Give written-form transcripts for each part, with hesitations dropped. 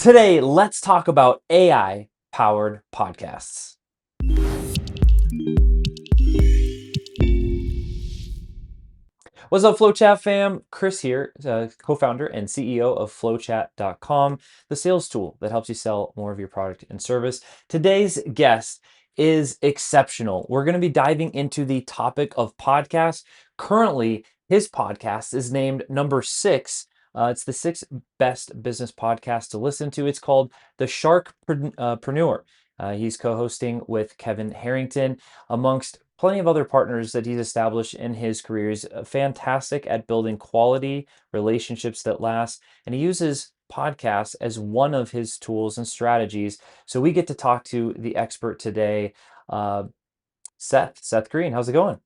Today, let's talk about AI powered podcasts. What's up, FlowChat fam? Chris here, co-founder and CEO of FlowChat.com, the sales tool that helps you sell more of your product and service. Today's guest is exceptional. We're going to be diving into the topic of podcasts. Currently, his podcast is named number 6. It's the 6th best business podcast to listen to. It's called The Sharkpreneur. He's co-hosting with Kevin Harrington, amongst plenty of other partners that he's established in his career. He's fantastic at building quality relationships that last, and he uses podcasts as one of his tools and strategies. So we get to talk to the expert today, Seth Green. How's it going?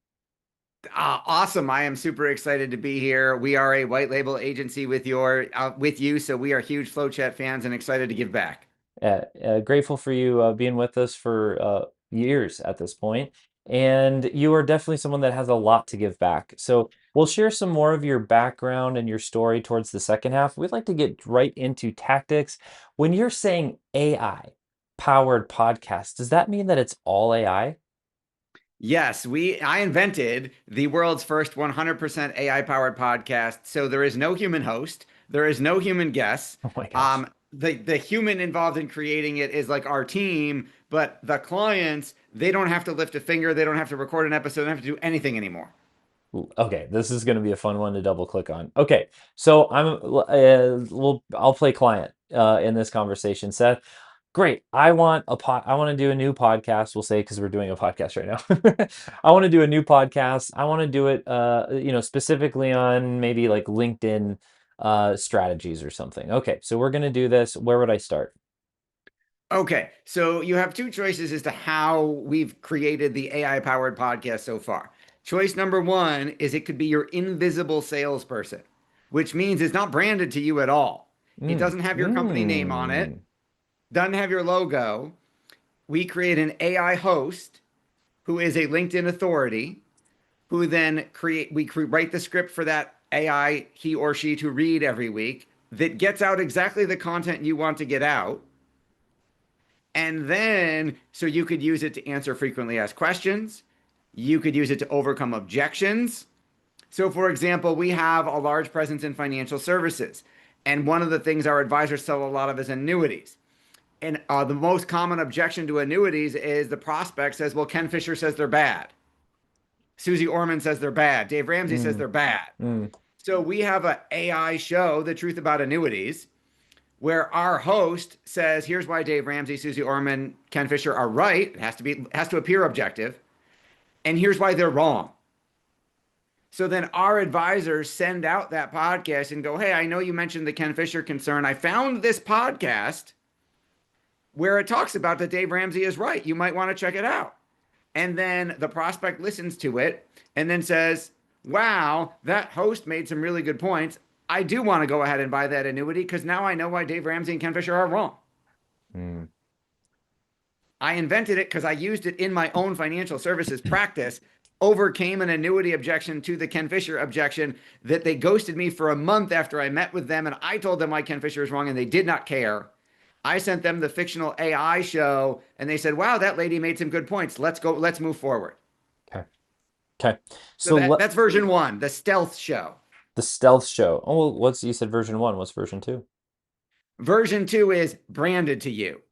Awesome. I am super excited to be here. We are a white label agency with you, so we are huge FlowChat fans and excited to give back. Grateful for you being with us for years at this point. And you are definitely someone that has a lot to give back. So we'll share some more of your background and your story towards the second half. We'd like to get right into tactics. When you're saying AI powered podcast, does that mean that it's all AI? Yes, I invented the world's first 100% AI powered podcast. So there is no human host, there is no human guest. Oh my gosh. The human involved in creating it is like our team, but the clients, they don't have to lift a finger, they don't have to record an episode, they don't have to do anything anymore. Ooh, okay, this is going to be a fun one to double click on. Okay, so I'll play client in this conversation, Seth. Great. I want to do a new podcast, we'll say, because we're doing a podcast right now. I want to do a new podcast. I want to do it specifically on maybe like LinkedIn strategies or something. Okay, so we're going to do this. Where would I start? Okay, so you have two choices as to how we've created the AI powered podcast so far. Choice number one is it could be your invisible salesperson, which means it's not branded to you at all. It Mm. doesn't have your company name on it, Mm. doesn't have your logo. We create an AI host who is a LinkedIn authority, who then write the script for that AI, he or she, to read every week, that gets out exactly the content you want to get out. And then, so you could use it to answer frequently asked questions. You could use it to overcome objections. So, for example, we have a large presence in financial services. And one of the things our advisors sell a lot of is annuities. And the most common objection to annuities is the prospect says, well, Ken Fischer says they're bad. Susie Orman says they're bad. Dave Ramsey says Mm. they're bad. Mm. So we have an AI show, The Truth About Annuities, where our host says, here's why Dave Ramsey, Susie Orman, Ken Fischer are right. It has to appear objective. And here's why they're wrong. So then our advisors send out that podcast and go, hey, I know you mentioned the Ken Fischer concern. I found this podcast where it talks about that Dave Ramsey is right. You might want to check it out. And then the prospect listens to it and then says, wow, that host made some really good points. I do want to go ahead and buy that annuity because now I know why Dave Ramsey and Ken Fischer are wrong. Mm. I invented it because I used it in my own financial services practice, overcame an annuity objection to the Ken Fischer objection that they ghosted me for a month after I met with them. And I told them why Ken Fischer is wrong and they did not care. I sent them the fictional AI show and they said, wow, that lady made some good points. Let's go. Let's move forward. Okay. Okay. So So that's version one, the stealth show. the stealth show. Oh, well, you said version 1? What's version 2? Version two is branded to you.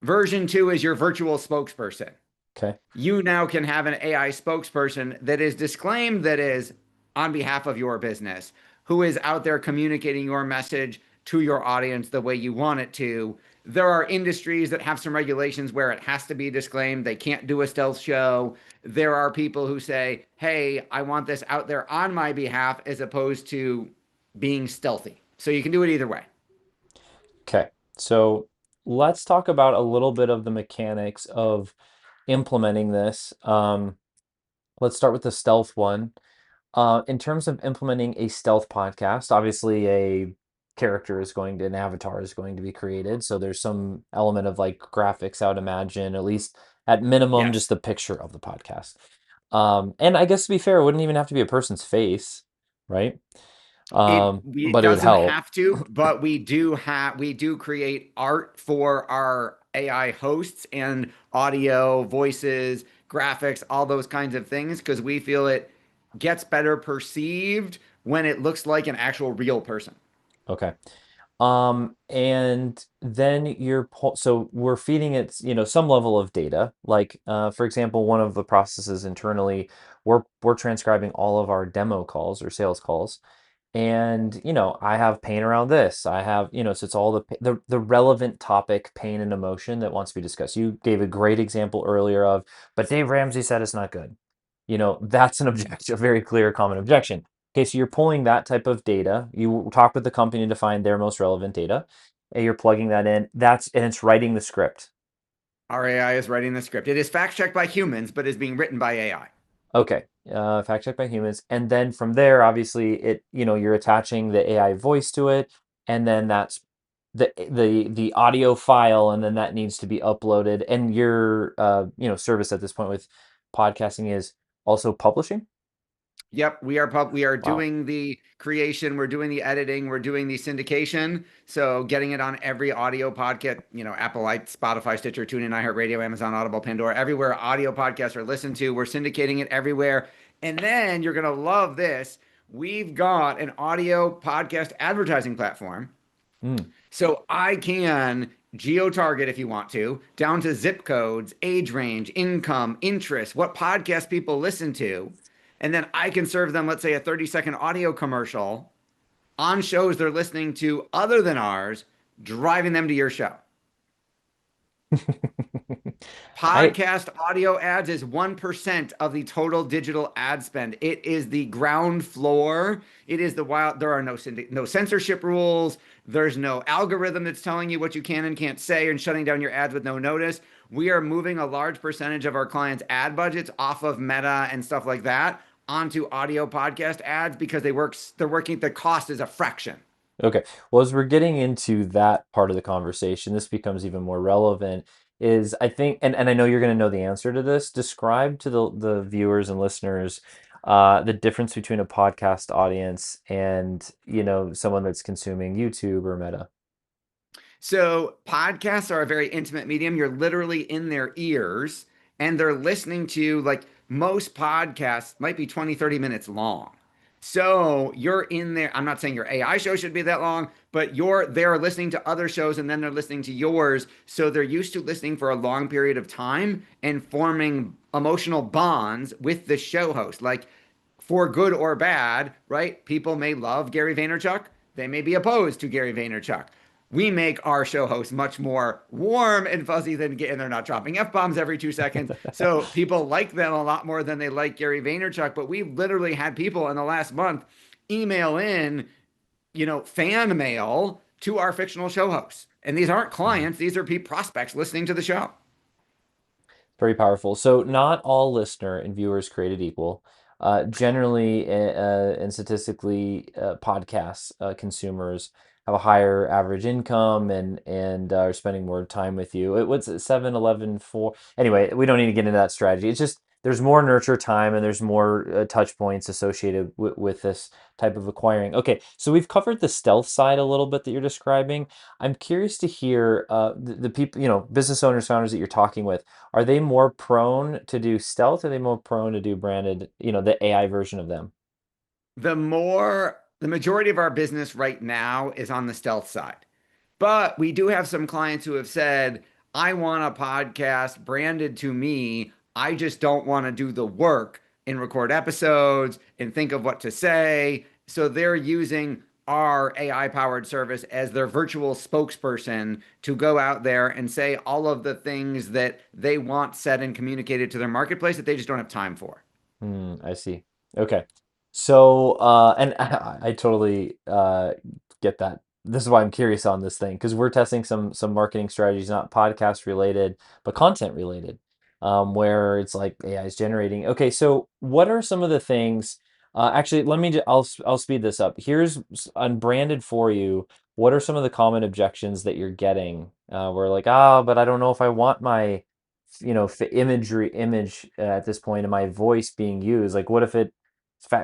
Version two is your virtual spokesperson. Okay. You now can have an AI spokesperson that is disclaimed, that is on behalf of your business, who is out there communicating your message to your audience the way you want it to. There are industries that have some regulations where it has to be disclaimed. They can't do a stealth show. There are people who say, hey, I want this out there on my behalf, as opposed to being stealthy. So you can do it either way. Okay. So let's talk about a little bit of the mechanics of implementing this. Let's start with the stealth one. In terms of implementing a stealth podcast, obviously an avatar is going to be created. So there's some element of like graphics, I would imagine, at least at minimum, Yes. just the picture of the podcast. And I guess to be fair, it wouldn't even have to be a person's face, right? It But it would doesn't help. have to, but we do create art for our AI hosts and audio, voices, graphics, all those kinds of things because we feel it gets better perceived when it looks like an actual real person. Okay. And then so we're feeding it, some level of data. Like, for example, one of the processes internally, we're transcribing all of our demo calls or sales calls. And, I have pain around this. I have, so it's all the relevant topic, pain and emotion that wants to be discussed. You gave a great example earlier of, but Dave Ramsey said it's not good. That's an objection, a very clear common objection. Okay, so you're pulling that type of data. You talk with the company to find their most relevant data, and you're plugging that in. And it's writing the script. Our AI is writing the script. It is fact checked by humans, but is being written by AI. Okay, fact checked by humans, and then from there, obviously, you're attaching the AI voice to it, and then that's the audio file, and then that needs to be uploaded. And your service at this point with podcasting is also publishing. Yep, we are Wow. doing the creation, we're doing the editing, we're doing the syndication. So getting it on every audio podcast, Apple, Spotify, Stitcher, TuneIn, iHeartRadio, Amazon, Audible, Pandora, everywhere audio podcasts are listened to. We're syndicating it everywhere. And then you're gonna love this. We've got an audio podcast advertising platform. Mm. So I can geo-target if you want to, down to zip codes, age range, income, interest, what podcast people listen to. And then I can serve them, let's say, a 30-second audio commercial on shows they're listening to other than ours, driving them to your show. I Podcast audio ads is 1% of the total digital ad spend. It is the ground floor. It is the wild. There are no censorship rules. There's no algorithm that's telling you what you can and can't say and shutting down your ads with no notice. We are moving a large percentage of our clients' ad budgets off of Meta and stuff like that onto audio podcast ads because they're working, the cost is a fraction. Okay. Well, as we're getting into that part of the conversation, this becomes even more relevant. Is I think, and I know you're going to know the answer to this. Describe to the viewers and listeners the difference between a podcast audience and someone that's consuming YouTube or Meta. So podcasts are a very intimate medium. You're literally in their ears and they're listening to, like, most podcasts might be 20, 30 minutes long. So you're in there. I'm not saying your AI show should be that long, but they're listening to other shows and then they're listening to yours. So they're used to listening for a long period of time and forming emotional bonds with the show host. Like, for good or bad, right? People may love Gary Vaynerchuk. They may be opposed to Gary Vaynerchuk. We make our show hosts much more warm and fuzzy than, and they're not dropping F bombs every 2 seconds. So people like them a lot more than they like Gary Vaynerchuk. But we've literally had people in the last month email in, fan mail to our fictional show hosts. And these aren't Mhm. clients, these are prospects listening to the show. Very powerful. So not all listener and viewers created equal. Generally, and statistically, podcasts consumers have a higher average income and are spending more time with you. What's it, 7, 11, 4? Anyway, we don't need to get into that strategy. It's just there's more nurture time and there's more touch points associated with this type of acquiring. Okay, so we've covered the stealth side a little bit that you're describing. I'm curious to hear the people, business owners, founders that you're talking with. Are they more prone to do stealth? Or are they more prone to do branded, the AI version of them? The majority of our business right now is on the stealth side. But we do have some clients who have said, I want a podcast branded to me. I just don't want to do the work and record episodes and think of what to say. So they're using our AI powered service as their virtual spokesperson to go out there and say all of the things that they want said and communicated to their marketplace that they just don't have time for. I see. Okay. So, and I totally get that. This is why I'm curious on this thing because we're testing some marketing strategies, not podcast related, but content related, where it's like AI is generating. Okay, so what are some of the things? Actually, let me. I'll speed this up. Here's unbranded for you. What are some of the common objections that you're getting? Where like, but I don't know if I want my image at this point in my voice being used. Like, what if it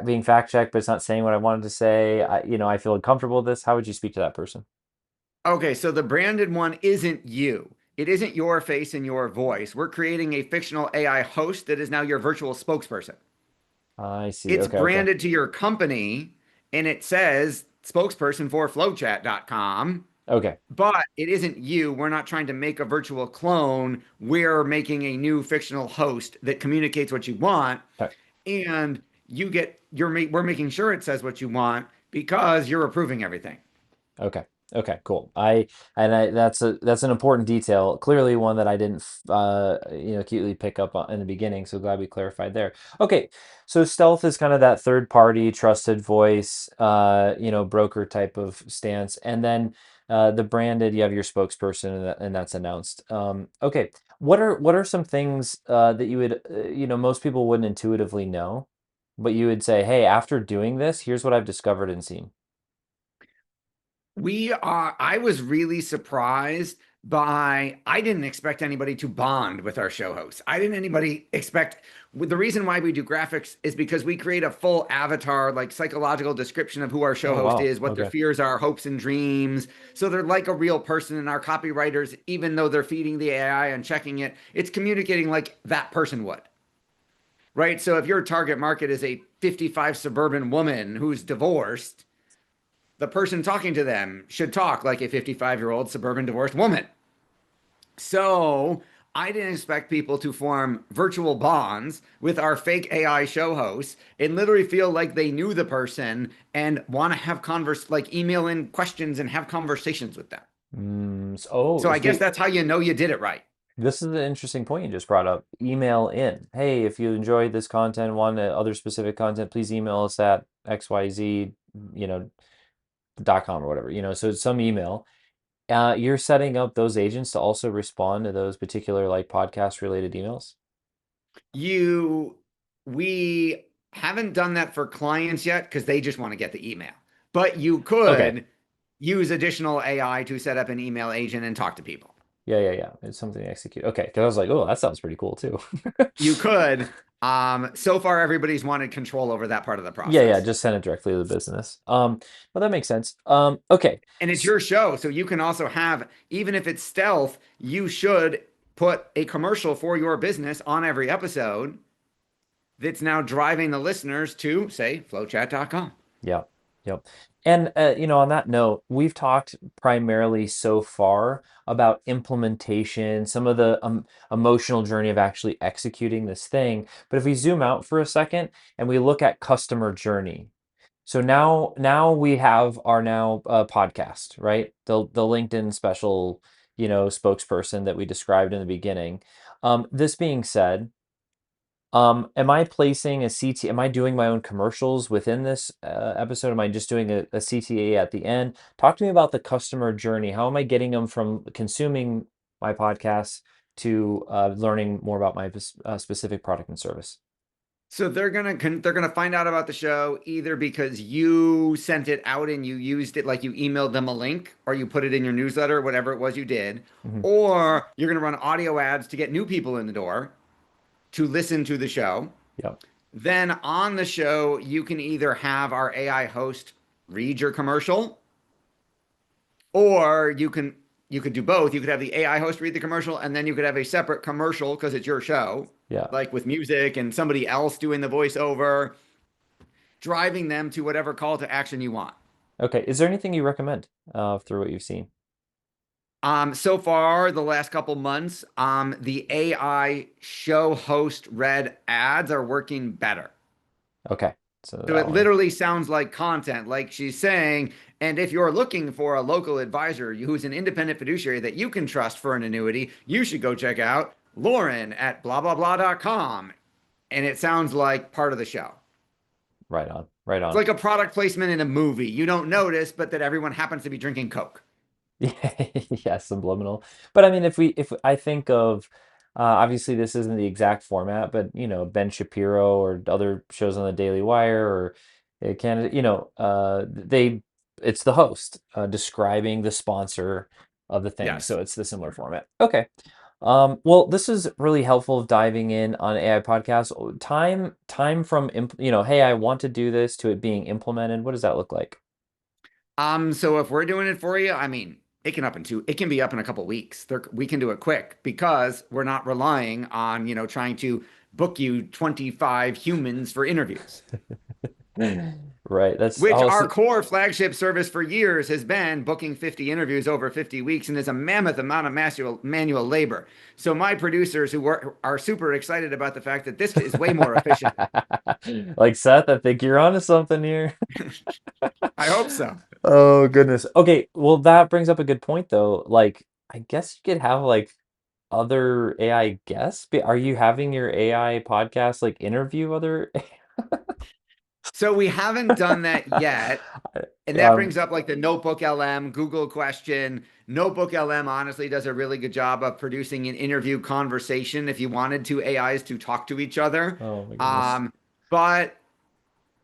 being fact checked, but it's not saying what I wanted to say. I feel uncomfortable with this. How would you speak to that person? Okay, so the branded one isn't you. It isn't your face and your voice. We're creating a fictional AI host that is now your virtual spokesperson. I see. It's Okay, okay, branded to your company and it says spokesperson for flowchat.com, okay, but it isn't you. We're not trying to make a virtual clone. We're making a new fictional host that communicates what you want, okay. and we're making sure it says what you want because you're approving everything. Okay. Okay, cool. That's an important detail. Clearly one that I didn't acutely pick up on in the beginning, so glad we clarified there. Okay. So stealth is kind of that third party trusted voice, broker type of stance. And then the branded, you have your spokesperson and that's announced. Okay. What are some things that you would most people wouldn't intuitively know, but you would say, "Hey, after doing this, here's what I've discovered and seen." I was really surprised I didn't expect anybody to bond with our show hosts. I didn't anybody expect, the reason why we do graphics is because we create a full avatar, like psychological description of who our show Oh, host wow. is, what their Okay. fears are, hopes and dreams. So they're like a real person, and our copywriters, even though they're feeding the AI and checking it, it's communicating like that person would. Right. So if your target market is a 55 suburban woman who's divorced, the person talking to them should talk like a 55-year-old suburban divorced woman. So I didn't expect people to form virtual bonds with our fake AI show hosts and literally feel like they knew the person and want to have like email in questions and have conversations with them. So I guess that's how you know you did it right. This is an interesting point you just brought up. Email in. Hey, if you enjoyed this content, want other specific content, please email us at XYZ, you know, .com or whatever. So it's some email. You're setting up those agents to also respond to those particular like podcast related emails. You, we haven't done that for clients yet because they just want to get the email. But you Okay. could use additional AI to set up an email agent and talk to people. Yeah, yeah, yeah. It's something to execute. Okay. Because I was like, oh, that sounds pretty cool too. You could. So far, everybody's wanted control over that part of the Yeah, yeah. process. Just send it directly to the business. Well, that makes sense. Okay. And it's your show. So you can also have, even if it's stealth, you should put a commercial for your business on every episode that's now driving the listeners to, say, flowchat.com. Yep. Yep. And on that note, we've talked primarily so far about implementation, some of the emotional journey of actually executing this thing. But if we zoom out for a second and we look at customer journey, so now we have our now podcast, right? The LinkedIn special, spokesperson that we described in the beginning. This being said, am I placing a CT? Am I doing my own commercials within this episode? Am I just doing a CTA at the end? Talk to me about the customer journey. How am I getting them from consuming my podcast to learning more about my specific product and service? So they're gonna find out about the show either because you sent it out and you used it, like you emailed them a link or you put it in your newsletter, whatever it was you did, Hmm. or you're gonna run audio ads to get new people in the door to listen to the show. Yep. Then on the show, you can either have our AI host read your commercial, or you could do both. You could have the AI host read the commercial, and then you could have a separate commercial because it's your show, Yeah. like with music and somebody else doing the voiceover, driving them to whatever call to action you want. Okay. Is there anything you recommend through what you've seen? So far, the last couple months, the AI show host read ads are working better. Okay. So So that it one. literally sounds like content, like she's saying, and if you're looking for a local advisor who's an independent fiduciary that you can trust for an annuity, you should go check out Lauren at blah blah blah.com. And it sounds like part of the show. Right on. Right It's on. like a product placement in a movie. You don't notice, but that everyone happens to be drinking Coke. Yeah, subliminal. But I mean, if I think of, obviously this isn't the exact format, but Ben Shapiro or other shows on the Daily Wire or Canada, it's the host describing the sponsor of the thing, so Yes. it's the similar format. Okay. Well, this is really helpful of diving in on AI podcasts. Time from, hey, I want to do this to it being implemented. What does that look like? So if we're doing it for you, I mean, it can be up in a couple weeks. We can do it quick because we're not relying on, trying to book you 25 humans for interviews, Right. That's which oh, our so, core flagship service for years has been booking 50 interviews over 50 weeks and is a mammoth amount of manual labor. So my producers are super excited about the fact that this is way more efficient. like Seth, I think you're onto something here. I hope so. Oh goodness. Okay, well that brings up a good point though. Like, I guess you could have like other AI guests. Are you having your AI podcast like interview other? So we haven't done that yet. And that Um, brings up like the Notebook LM Google question. Notebook LM honestly does a really good job of producing an interview conversation if you wanted two AIs to talk to each other. oh my goodness. Um, but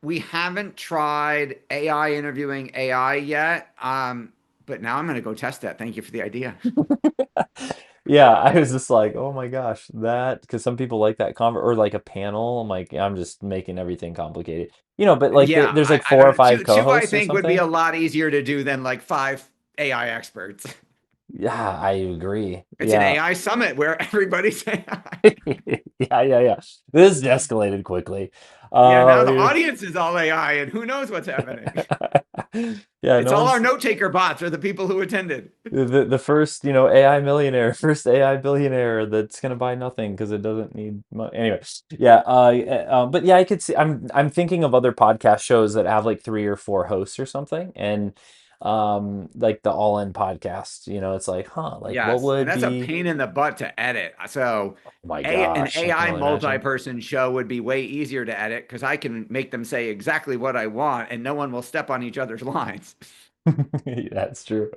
we haven't tried AI interviewing AI yet. But now I'm going to go test that. Thank you for the idea. Yeah, I was just like, oh my gosh, that because some people like that convert or like a panel. I'm like, I'm just making everything complicated, but like Yeah, there's like I four or don't. five Two, I co-hosts or think would be something. a lot easier to do than like five AI experts. Yeah, I agree. It's an Yeah. AI summit where everybody's AI. Yeah, yeah, yeah. This escalated quickly. Yeah, now the Yeah. audience is all AI, and who knows what's happening. Yeah, It's no all our one's note taker bots or the people who attended. the first, AI millionaire, first AI billionaire that's gonna buy nothing because it doesn't need money. Anyway, yeah, but yeah, I could see. I'm thinking of other podcast shows that have like three or four hosts or something, and like the All In podcast. It's like, huh, like what Yes, and would that's a be? pain in the butt to edit. So, Oh my an gosh, I can AI only imagine. multi-person show would be way easier to edit because I can make them say exactly what I want, and no one will step on each other's lines. That's true.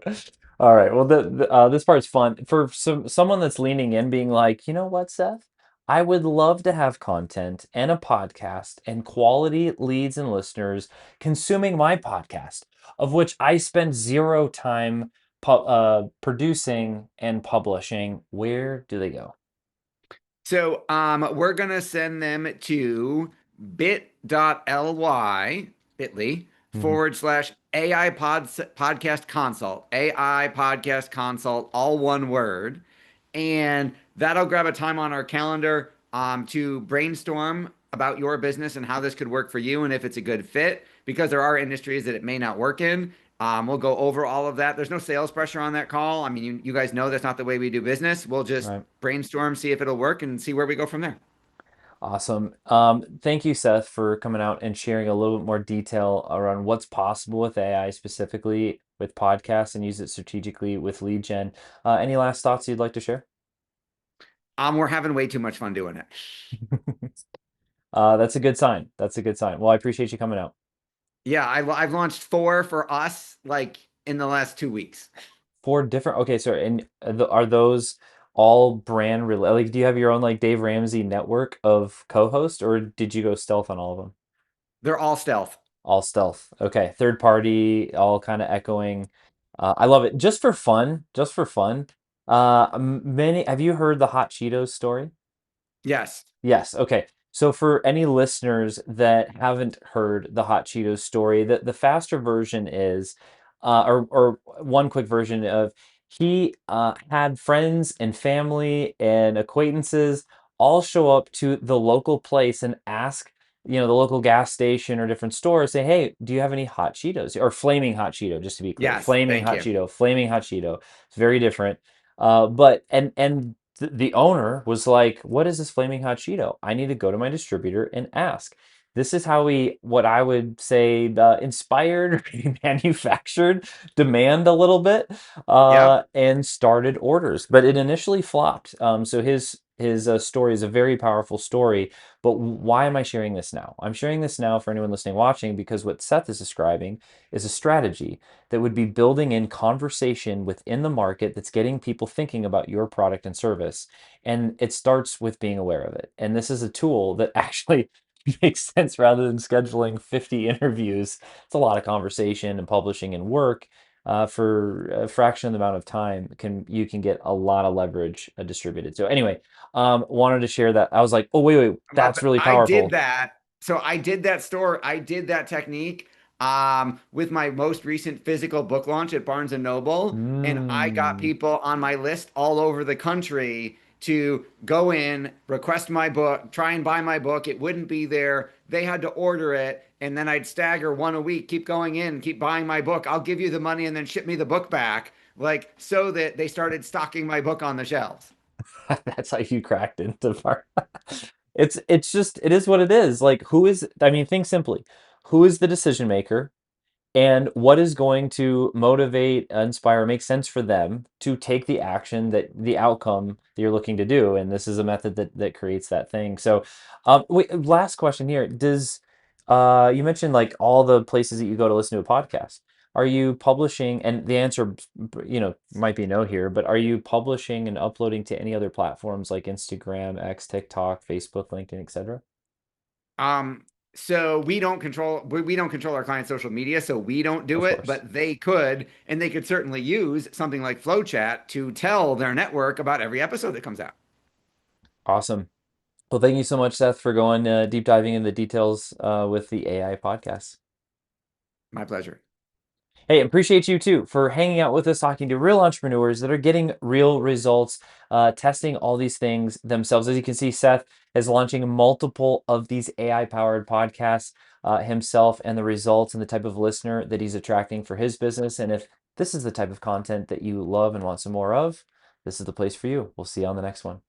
All right. Well, this part's fun for someone that's leaning in, being like, you know what, Seth? I would love to have content and a podcast and quality leads and listeners consuming my podcast, of which I spend zero time producing and publishing. Where do they go? So, we're gonna send them to bit.ly Mhm. / podcast consult, AI podcast consult, all one word. And that'll grab a time on our calendar to brainstorm about your business and how this could work for you and if it's a good fit, because there are industries that it may not work in. We'll go over all of that. There's no sales pressure on that call. I mean, you guys know that's not the way we do business. We'll just Right. brainstorm, see if it'll work, and see where we go from there. Awesome. Thank you, Seth, for coming out and sharing a little bit more detail around what's possible with AI, specifically with podcasts, and use it strategically with lead gen. Any last thoughts you'd like to share? We're having way too much fun doing it. That's a good sign. That's a good sign. Well, I appreciate you coming out. Yeah, I've launched four for us like in the last 2 weeks. Four different. Okay, so and are those all brand related? Like, do you have your own like Dave Ramsey network of co-hosts, or did you go stealth on all of them? They're all stealth. All stealth. Okay. Third party, all kind of echoing. I love it. Just for fun, just for fun. Have you heard the Hot Cheetos story? Yes. Yes. Okay. So for any listeners that haven't heard the Hot Cheetos story, the faster version is, or one quick version of, he had friends and family and acquaintances all show up to the local place and ask, the local gas station or different store, say, hey, do you have any Hot Cheetos or flaming Hot Cheeto? Just to be clear, Yes. flaming Thank Hot you. Cheeto, flaming Hot Cheeto. It's very different. But and the owner was like, what is this flaming hot Cheeto? I need to go to my distributor and ask. This is how we, what I would say, inspired, manufactured demand a little bit, Yep. and started orders. But it initially flopped. So his story is a very powerful story. But why am I sharing this now? I'm sharing this now for anyone listening, watching, because what Seth is describing is a strategy that would be building in conversation within the market that's getting people thinking about your product and service. And it starts with being aware of it. And this is a tool that actually makes sense rather than scheduling 50 interviews. It's a lot of conversation and publishing and work. for a fraction of the amount of time, you can get a lot of leverage distributed. So anyway, wanted to share that. I was like, oh, wait, that's really I did powerful. that. So I did that technique with my most recent physical book launch at Barnes and Noble. And I got Mm. people on my list all over the country to go in, request my book, try and buy my book. It wouldn't be there. They had to order it. And then I'd stagger one a week, keep going in, keep buying my book. I'll give you the money and then ship me the book back. Like, so that they started stocking my book on the shelves. That's how you cracked into part. It's just it is what it is. Like who is I mean, think simply. Who is the decision maker? And what is going to motivate, inspire, make sense for them to take the action that the outcome that you're looking to do? And this is a method that creates that thing. So, wait, last question here. Does you mentioned like all the places that you go to listen to a podcast? Are you publishing? And the answer, might be no here, but are you publishing and uploading to any other platforms like Instagram, X, TikTok, Facebook, LinkedIn, etc.? Um, so we don't control our client social media, so we don't do Of it, course. but they could, and they could certainly use something like FlowChat to tell their network about every episode that comes out. Awesome. Well, thank you so much, Seth, for going deep diving in the details with the AI podcast. My pleasure. Hey, appreciate you too for hanging out with us, talking to real entrepreneurs that are getting real results, testing all these things themselves. As you can see, Seth is launching multiple of these AI-powered podcasts himself, and the results and the type of listener that he's attracting for his business. And if this is the type of content that you love and want some more of, this is the place for you. We'll see you on the next one.